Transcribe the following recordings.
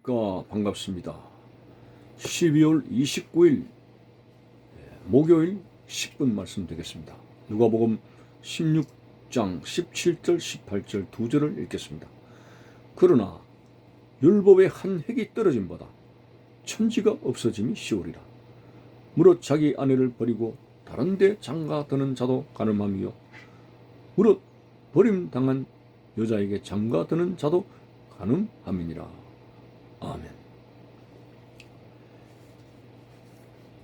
반갑습니다. 12월 29일 목요일 10분 말씀 드리겠습니다. 누가복음 16장 17절 18절 두 절을 읽겠습니다. 그러나 율법의 한 획이 떨어짐보다 천지가 없어짐이 쉬우리라. 무릇 자기 아내를 버리고 다른 데 장가 드는 자도 가늠함이요 무릇 버림당한 여자에게 장가 드는 자도 가늠함이니라. 아멘.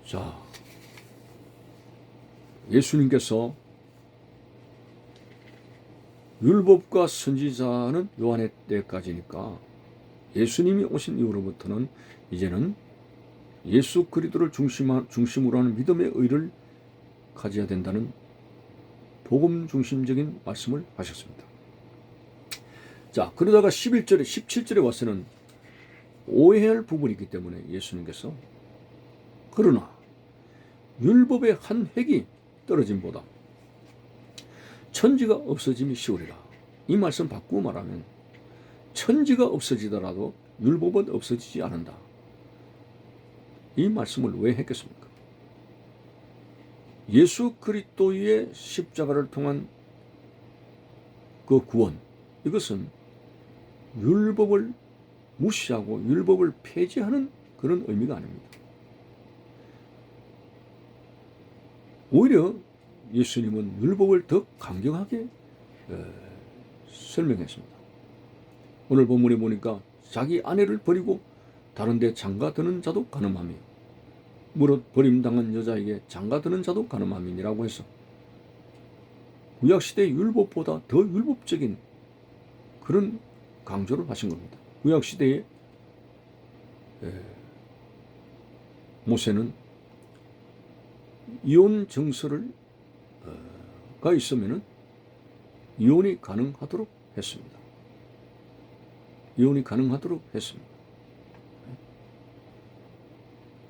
자, 예수님께서 율법과 선지자는 요한의 때까지니까 예수님이 오신 이후로부터는 이제는 예수 그리스도를 중심으로 하는 믿음의 의를 가져야 된다는 복음 중심적인 말씀을 하셨습니다. 자, 그러다가 11절에 17절에 와서는 오해할 부분이 있기 때문에 예수님께서 그러나 율법의 한 획이 떨어짐보다 천지가 없어짐이 쉬우리라. 이 말씀 바꾸고 말하면 천지가 없어지더라도 율법은 없어지지 않는다. 이 말씀을 왜 했겠습니까? 예수 그리스도의 십자가를 통한 그 구원, 이것은 율법을 무시하고 율법을 폐지하는 그런 의미가 아닙니다. 오히려 예수님은 율법을 더 강경하게 설명했습니다. 오늘 본문에 보니까 자기 아내를 버리고 다른 데 장가 드는 자도 가늠함이 무릇 버림당한 여자에게 장가 드는 자도 가늠함이니라고 해서 구약시대의 율법보다 더 율법적인 그런 강조를 하신 겁니다. 구약시대에 모세는 이혼 정서를 가 있으면은 이혼이 가능하도록 했습니다. 이혼이 가능하도록 했습니다.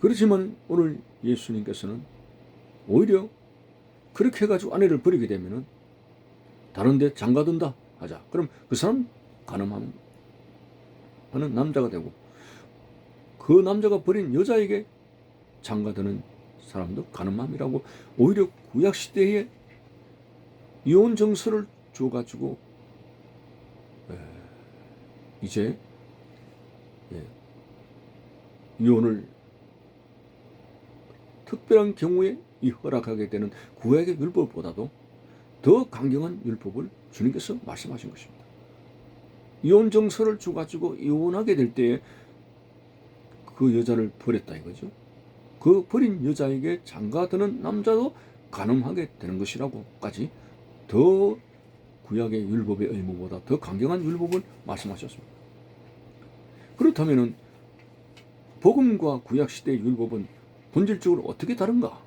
그렇지만 오늘 예수님께서는 오히려 그렇게 해가지고 아내를 버리게 되면은 다른 데 장가든다 하자. 그럼 그 사람 가늠하는 남자가 되고 그 남자가 버린 여자에게 장가드는 사람도 가늠함이라고 오히려 구약시대에 이혼 정서를 줘가지고 이제 이혼을 특별한 경우에 허락하게 되는 구약의 율법보다도 더 강경한 율법을 주님께서 말씀하신 것입니다. 이혼 정서를 줘가지고 이혼하게 될 때에 그 여자를 버렸다 이거죠. 그 버린 여자에게 장가드는 남자도 가늠하게 되는 것이라고까지 더 구약의 율법의 의무보다 더 강경한 율법을 말씀하셨습니다. 그렇다면은 복음과 구약 시대의 율법은 본질적으로 어떻게 다른가?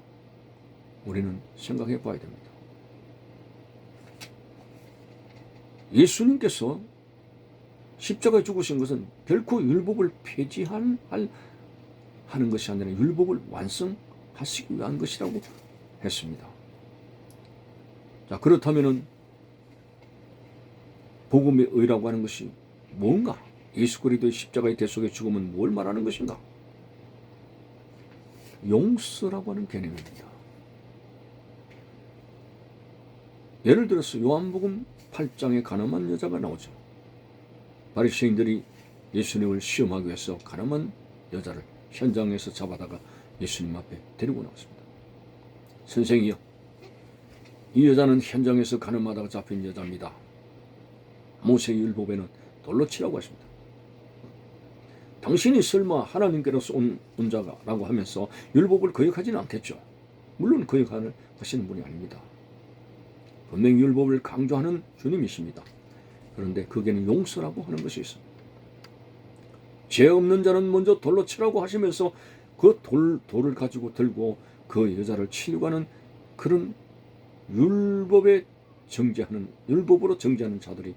우리는 생각해 봐야 됩니다. 예수님께서 십자가에 죽으신 것은 결코 율법을 폐지하는 것이 아니라 율법을 완성하시기 위한 것이라고 했습니다. 자, 그렇다면은 복음의 의라고 하는 것이 뭔가? 예수 그리스도의 십자가의 대속의 죽음은 뭘 말하는 것인가? 용서라고 하는 개념입니다. 예를 들어서 요한복음 8장에 가늠한 여자가 나오죠. 바리새인들이 예수님을 시험하기 위해서 가늠한 여자를 현장에서 잡아다가 예수님 앞에 데리고 나왔습니다. 선생이요, 이 여자는 현장에서 가늠하다가 잡힌 여자입니다. 모세의 율법에는 돌로 치라고 하십니다. 당신이 설마 하나님께로서 온 자라고 하면서 율법을 거역하지는 않겠죠. 물론 거역하시는 분이 아닙니다. 분명히 율법을 강조하는 주님이십니다. 그런데 거기에는 용서라고 하는 것이 있습니다. 죄 없는 자는 먼저 돌로 치라고 하시면서 그 돌을 가지고 들고 그 여자를 치려고 하는 그런 율법으로 정죄하는 자들이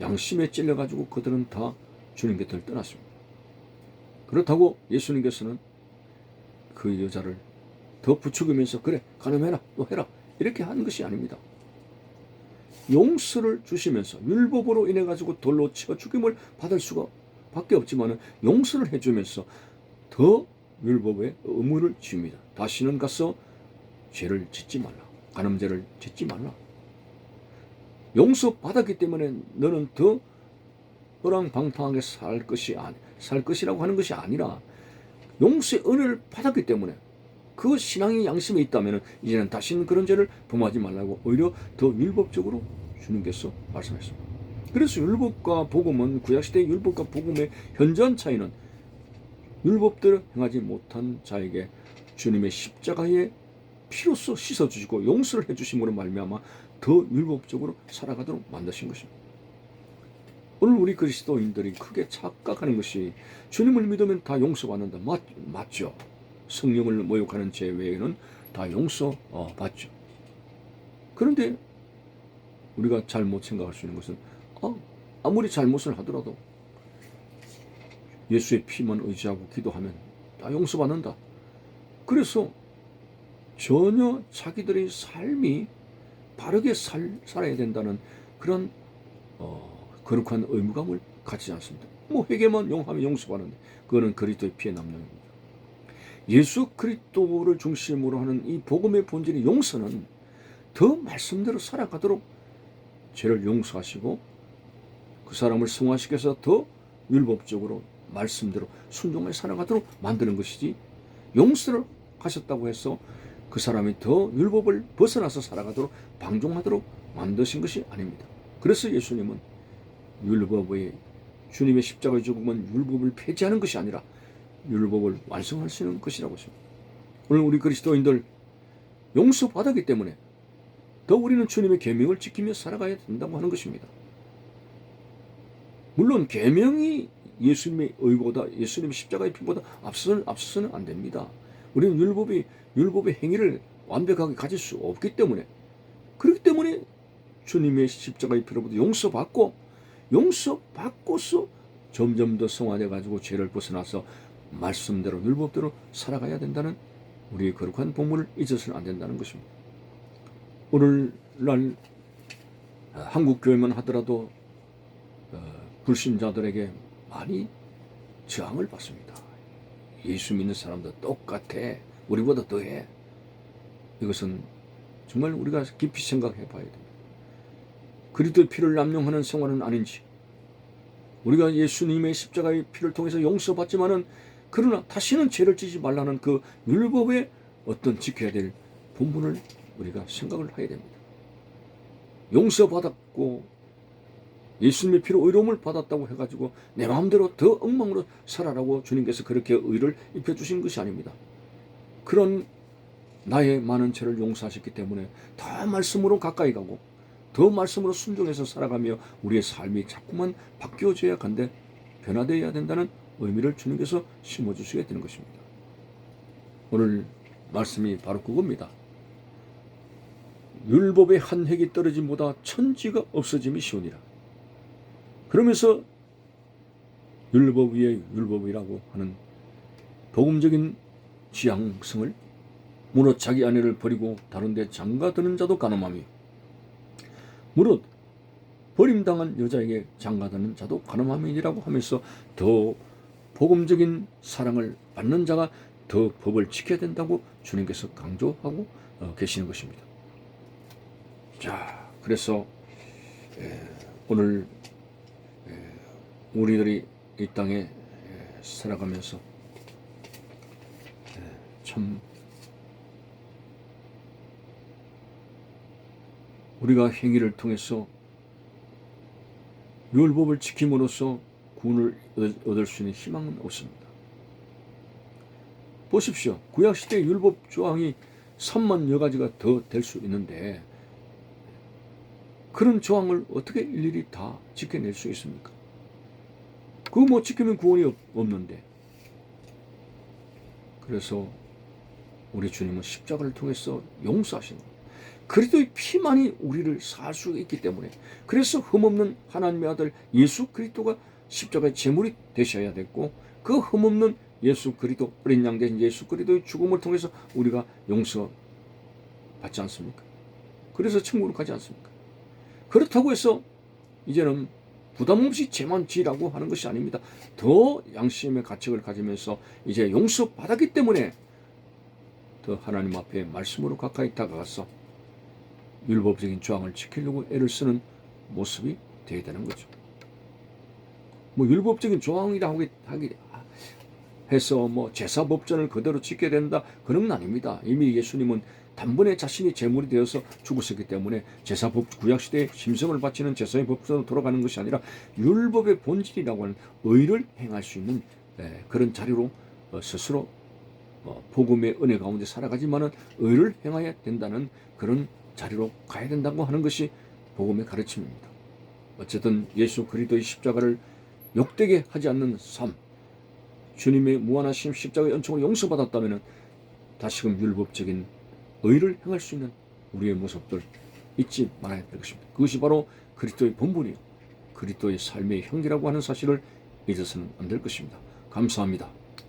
양심에 찔려가지고 그들은 다 주님 곁을 떠났습니다. 그렇다고 예수님께서는 그 여자를 더 부추기면서 그래 가늠해라 너 해라 이렇게 한 것이 아닙니다. 용서를 주시면서 율법으로 인해 가지고 돌로 치어 죽임을 받을 밖에 없지만 용서를 해주면서 더 율법의 의무를 지웁니다. 다시는 가서 죄를 짓지 말라. 간음죄를 짓지 말라. 용서받았기 때문에 너는 더 허랑방탕하게 살 것이라고 하는 것이 아니라 용서의 은혜를 받았기 때문에 그 신앙의 양심에 있다면 이제는 다시는 그런 죄를 범하지 말라고 오히려 더 율법적으로 주님께서 말씀하셨습니다. 그래서 율법과 복음은 구약시대의 율법과 복음의 현저한 차이는 율법대로 행하지 못한 자에게 주님의 십자가의 피로써 씻어주시고 용서를 해주심으로 말미암아 더 율법적으로 살아가도록 만드신 것입니다. 오늘 우리 그리스도인들이 크게 착각하는 것이 주님을 믿으면 다 용서받는다. 맞죠. 성령을 모욕하는 죄 외에는 다 용서받죠. 그런데 우리가 잘못 생각할 수 있는 것은 아무리 잘못을 하더라도 예수의 피만 의지하고 기도하면 다 용서받는다. 그래서 전혀 자기들의 삶이 바르게 살아야 된다는 그런 거룩한 의무감을 갖지 않습니다. 회개만 하면 용서받는데 그거는 그리스도의 피의 남용입니다. 예수 그리스도를 중심으로 하는 이 복음의 본질의 용서는 더 말씀대로 살아가도록 죄를 용서하시고 그 사람을 성화시켜서 더 율법적으로 말씀대로 순종하여 살아가도록 만드는 것이지, 용서를 하셨다고 해서 그 사람이 더 율법을 벗어나서 살아가도록 방종하도록 만드신 것이 아닙니다. 그래서 예수님은 주님의 십자가의 죽음은 율법을 폐지하는 것이 아니라 율법을 완성하시는 것이라고 했습니다. 오늘 우리 그리스도인들 용서받았기 때문에 더 우리는 주님의 계명을 지키며 살아가야 된다고 하는 것입니다. 물론 계명이 예수님의 의보다, 예수님의 십자가의 피보다 앞서서는 안 됩니다. 우리는 율법의 행위를 완벽하게 가질 수 없기 때문에, 그렇기 때문에 주님의 십자가의 피로부터 용서받고서 점점 더 성화돼 가지고 죄를 벗어나서 말씀대로 율법대로 살아가야 된다는 우리의 거룩한 본분을 잊어서는 안 된다는 것입니다. 오늘날 한국 교회만 하더라도 불신자들에게 많이 저항을 받습니다. 예수 믿는 사람도 똑같아, 우리보다 더해. 이것은 정말 우리가 깊이 생각해 봐야 됩니다. 그리스도의 피를 남용하는 생활은 아닌지, 우리가 예수님의 십자가의 피를 통해서 용서받지만은 그러나 다시는 죄를 지지 말라는 그 율법의 어떤 지켜야 될 본분을 우리가 생각을 해야 됩니다. 용서받았고 예수님의 피로 의로움을 받았다고 해가지고 내 마음대로 더 엉망으로 살아라고 주님께서 그렇게 의를 입혀주신 것이 아닙니다. 그런 나의 많은 죄를 용서하셨기 때문에 더 말씀으로 가까이 가고 더 말씀으로 순종해서 살아가며 우리의 삶이 자꾸만 바뀌어져야 한데 변화되어야 된다는 의미를 주님께서 심어주시게 되는 것입니다. 오늘 말씀이 바로 그겁니다. 율법의 한 획이 떨어짐보다 천지가 없어짐이 쉬우니라. 그러면서 율법 위에 율법이라고 하는 복음적인 지향성을 무릇 자기 아내를 버리고 다른 데 장가드는 자도 가늠하며 무릇 버림당한 여자에게 장가드는 자도 가늠함이니라고 하면서 더 복음적인 사랑을 받는 자가 더 법을 지켜야 된다고 주님께서 강조하고 계시는 것입니다. 자, 그래서 오늘 우리들이 이 땅에 살아가면서 참 우리가 행위를 통해서 율법을 지킴으로써 구원을 얻을 수 있는 희망은 없습니다. 보십시오. 구약시대의 율법 조항이 3만여 가지가 더 될 수 있는데 그런 조항을 어떻게 일일이 다 지켜낼 수 있습니까? 그거 못 지키면 구원이 없는데. 그래서 우리 주님은 십자가를 통해서 용서하시는 겁니다. 그리스도의 피만이 우리를 살 수 있기 때문에, 그래서 흠없는 하나님의 아들 예수 그리스도가 십자가의 제물이 되셔야 됐고, 그 흠없는 예수 그리스도, 어린 양 된 예수 그리스도의 죽음을 통해서 우리가 용서받지 않습니까? 그래서 천국으로 가지 않습니까? 그렇다고 해서 이제는 부담 없이 죄만 지라고 하는 것이 아닙니다. 더 양심의 가책을 가지면서 이제 용서받았기 때문에 더 하나님 앞에 말씀으로 가까이 다가가서 율법적인 조항을 지키려고 애를 쓰는 모습이 되어야 되는 거죠. 뭐 율법적인 조항이라 하기 해서 뭐 제사법전을 그대로 지켜야 된다, 그런 건 아닙니다. 이미 예수님은 단번에 자신이 제물이 되어서 죽으셨기 때문에 제사법, 구약시대에 심성을 바치는 제사의 법전으로 돌아가는 것이 아니라 율법의 본질이라고 하는 의를 행할 수 있는 그런 자리로 스스로 복음의 은혜 가운데 살아가지만은 의를 행해야 된다는 그런 자리로 가야 된다고 하는 것이 복음의 가르침입니다. 어쨌든 예수 그리스도의 십자가를 욕되게 하지 않는 삶, 주님의 무한하신 십자가의 은총을 용서받았다면 다시금 율법적인 의를 행할 수 있는 우리의 모습들 잊지 말아야 될 것입니다. 그것이 바로 그리스도의 본분이요, 그리스도의 삶의 형제라고 하는 사실을 잊어서는 안 될 것입니다. 감사합니다.